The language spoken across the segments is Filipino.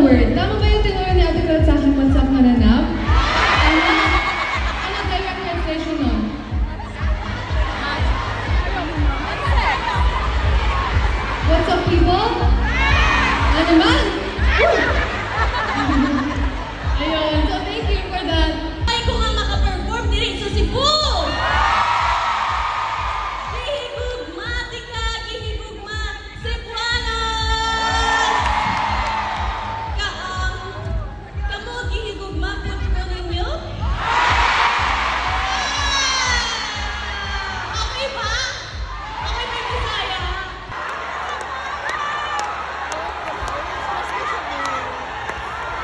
word. Tama ba yung tinuro ni Ate Claude sa akin WhatsApp mananap? Tama? Ano direct translation nun? What's up, people? Ano naman? Ayun, so thank you for that. Ay, kung nga makaperform diri sa Cebu! Gihigugma, tika, gihigugma, Cebuanos! Kamu gihigugma po ko ninyo? Okay ba? Okay ba yung Bisaya?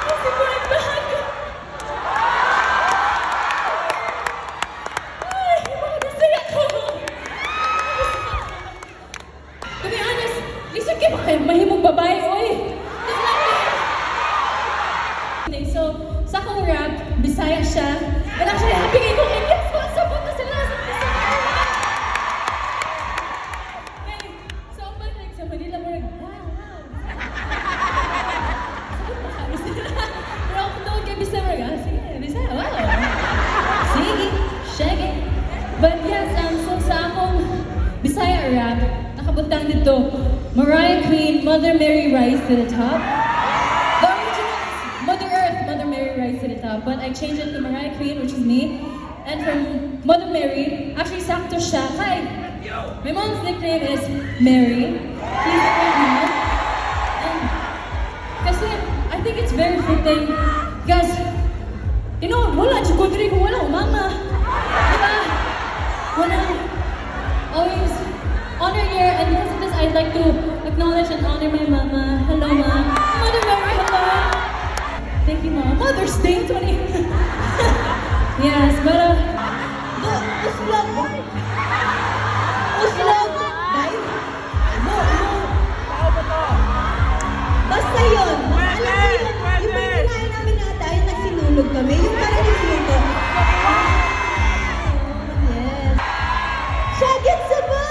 Kasi po nagbahan ko. To be honest, lisod kayo mahimong babae, oy! So, sa akong rap, Bisaya siya. And actually, happy kayo kung Indian po. Sabot na sila sa Bisaya. Okay, so, like, sa Manila mo rin, wow, wow. Sabot na kami sila. Pero ako doon kay Bisaya, sige, Bisaya, wow. Sige, shaggy. But yes, so sa akong Bisaya rap, nakabutang dito, Mariah Queen, Mother Mary Rise to the Top. The original is Mother Earth, Mother Mary Rise to the Top. But I changed it to Mariah Queen, which is me. And from Mother Mary, actually sakto siya. Hi! My mom's nickname is Mary. She's my mom. And kasi I think it's very fitting. Because, you know, wala dyan ko diri kung wala mama. Diba? Wanna always honor your, and because of this, I'd like to acknowledge and honor my mama. Hello, ma. Mother Mary, hello. Thank you, ma. Mother's Day 20. Yes, but uslog. Uslog. Dahil? No. Basta yun. Alam mo yun, yung pininahin namin na tayo, nagsinulog kami. Yung parang niluluto. Yes. Shagit sa ba?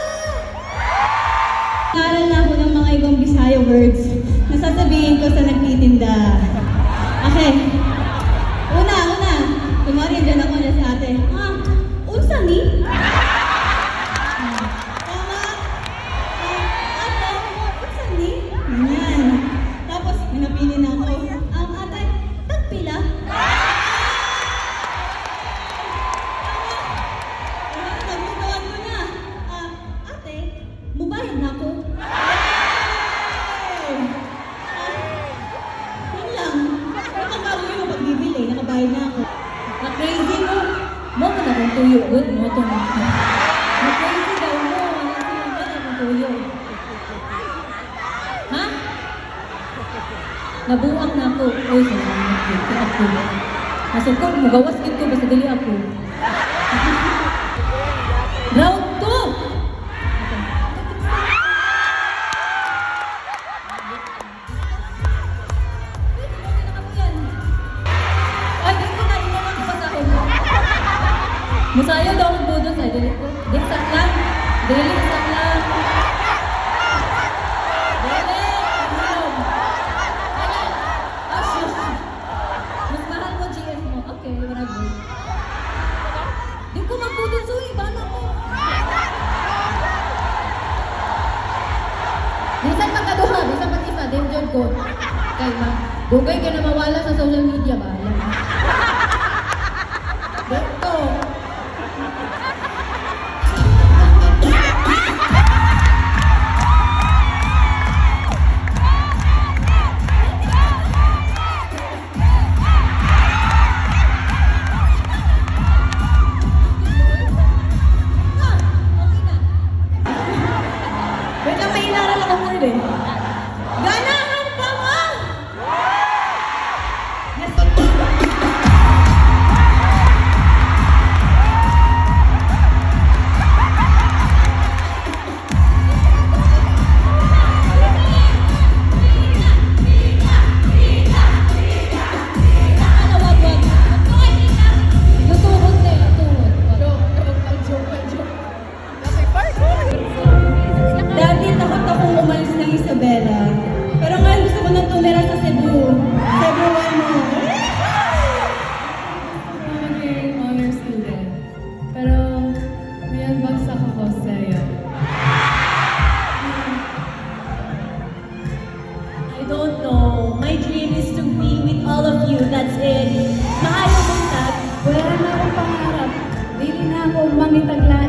Naaral na ako ng mga ibang Bisaya words na sasabihin ko sa nagtitinda. Okay. Una. Kumari dyan ako niya sa ate. Unsa ni? Tama? Ate, unsa ni? Yan. Tapos, minapili na ako. Ate, tagpila? Nagustuhan ko na. Ate, mubayad na ako. Yun lang. Nakakabago yung pagbibili. Nakabayad na ako. Na-crazy mo. Mo ka na kung tuyo. Good mo ito mo. Na-crazy daw mo. Nasinugan na kung tuyo. Ha? Nabuang na ako. Uy, salamat ko. Kaya ako. Nasukod mo. Gawas dito. Basta dali ako. Round 2! Masaya daw ang budo sa dili ko. Diksak lang. Dili sak lang. Dili. Ano? Asus. Mas mahal mo GF mo. Okay, whatever. Di ko magbudo suy. Bala mo. Minsan magkaduha. Minsan mag-isa. Danger ko. Kaya ma. Dugay ka na mawala sa social media ba? Dito. Wait lang, may inaral ako word eh. Ganahan pa mo! Yes. Dati takot akong umalis ng Isabela. Pero ngayon gusto ko nang tumira sa Cebu. don't know. My dream is to be with all of you. That's it. Maayo mong tag. Wala na akong pangarap. Dili na ako mangitagla